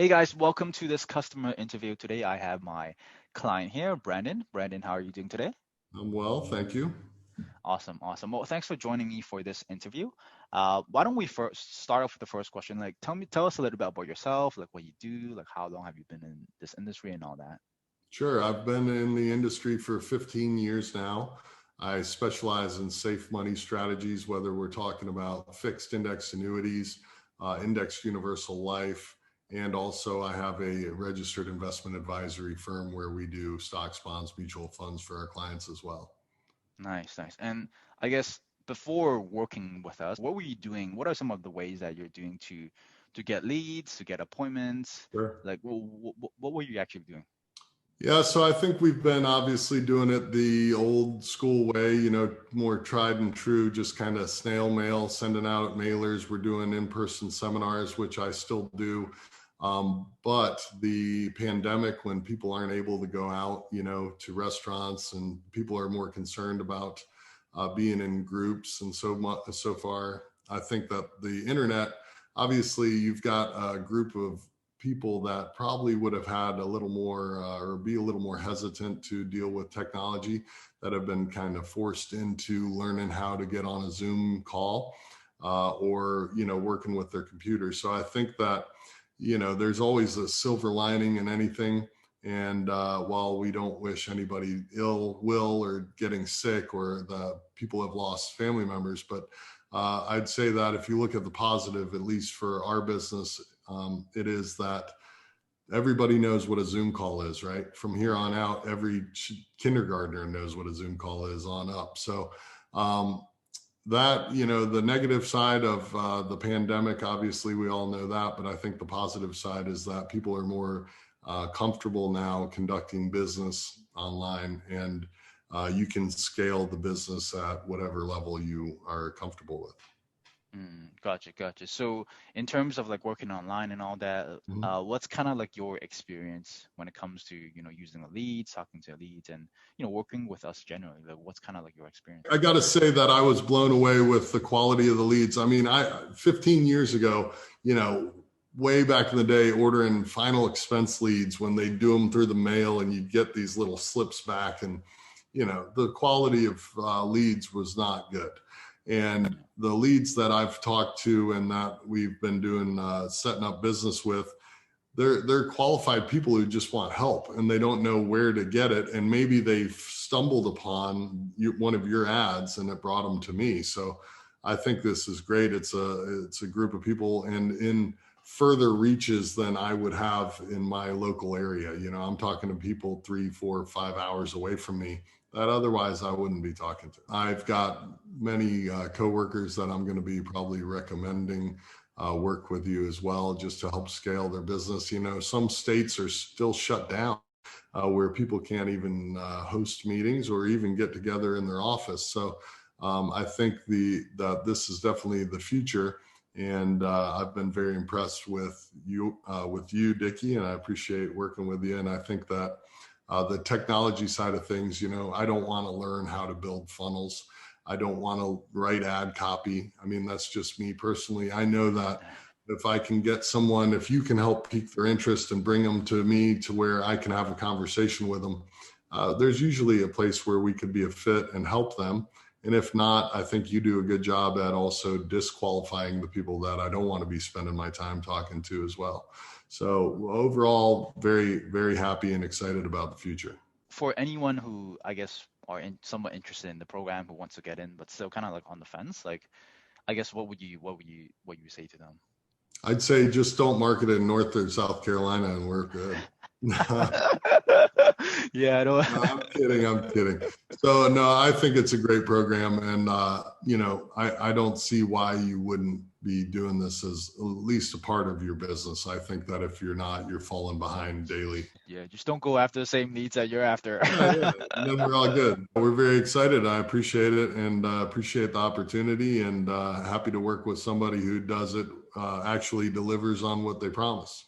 Hey guys, welcome to this customer interview. Today I have my client here, Brandon. Brandon, how are you doing today? I'm well, thank you. Awesome, awesome. Well, thanks for joining me for this interview. Why don't we first start off with the first question? Like, tell us a little bit about yourself, like what you do, like how long have you been in this industry and all that. Sure, I've been in the industry for 15 years now. I specialize in safe money strategies, whether we're talking about fixed index annuities, indexed universal life, and also I have a registered investment advisory firm where we do stocks, bonds, mutual funds for our clients as well. Nice, nice. And I guess before working with us, what were you doing? What are some of the ways that you're doing to get leads, to get appointments? Sure. Like, what were you actually doing? Yeah, so I think we've been obviously doing it the old school way, more tried and true, just kind of snail mail, sending out mailers. We're doing in-person seminars, which I still do. But the pandemic, when people aren't able to go out, to restaurants and people are more concerned about being in groups and so much, so far, I think that the internet, obviously you've got a group of people that probably would have had a little more or be a little more hesitant to deal with technology that have been kind of forced into learning how to get on a Zoom call or working with their computer. So I think that there's always a silver lining in anything. And while we don't wish anybody ill will or getting sick or the people have lost family members, but I'd say that if you look at the positive, at least for our business, it is that everybody knows what a Zoom call is, right? From here on out, every kindergartner knows what a Zoom call is on up. So that, the negative side of the pandemic, obviously we all know that, but I think the positive side is that people are more comfortable now conducting business online, and you can scale the business at whatever level you are comfortable with. Gotcha, gotcha. So in terms of like working online and all that, Mhm. what's kind of like your experience when it comes to, using the leads, talking to leads and, working with us generally? Like what's kind of like your experience? I got to say that I was blown away with the quality of the leads. I mean, 15 years ago, way back in the day, ordering final expense leads when they do them through the mail and you get these little slips back, and the quality of leads was not good. And Yeah. the leads that I've talked to and that we've been doing setting up business with, they're qualified people who just want help and they don't know where to get it, and maybe they've stumbled upon one of your ads and it brought them to me. So I think this is great. It's a group of people and in further reaches than I would have in my local area. I'm talking to people 3, 4, 5 hours away from me that otherwise I wouldn't be talking to. I've got many coworkers that I'm going to be probably recommending work with you as well, just to help scale their business. Some states are still shut down where people can't even host meetings or even get together in their office. So I think that this is definitely the future. And I've been very impressed with you, Dickie, and I appreciate working with you. And I think that the technology side of things, I don't want to learn how to build funnels. I don't want to write ad copy. I mean, that's just me personally. I know that if I can get someone, if you can help pique their interest and bring them to me to where I can have a conversation with them, there's usually a place where we could be a fit and help them. And if not, I think you do a good job at also disqualifying the people that I don't want to be spending my time talking to as well. So overall, very, very happy and excited about the future. For anyone who I guess are somewhat interested in the program, who wants to get in, but still kind of like on the fence, like I guess what you say to them? I'd say just don't market it in North or South Carolina and we're good. Yeah, I don't. No, I'm kidding. I'm kidding. So no, I think it's a great program, and I don't see why you wouldn't be doing this as at least a part of your business. I think that if you're not, you're falling behind daily. Yeah, just don't go after the same needs that you're after. Yeah, yeah. And then we're all good. We're very excited. I appreciate it and appreciate the opportunity, and happy to work with somebody who does it, actually delivers on what they promise.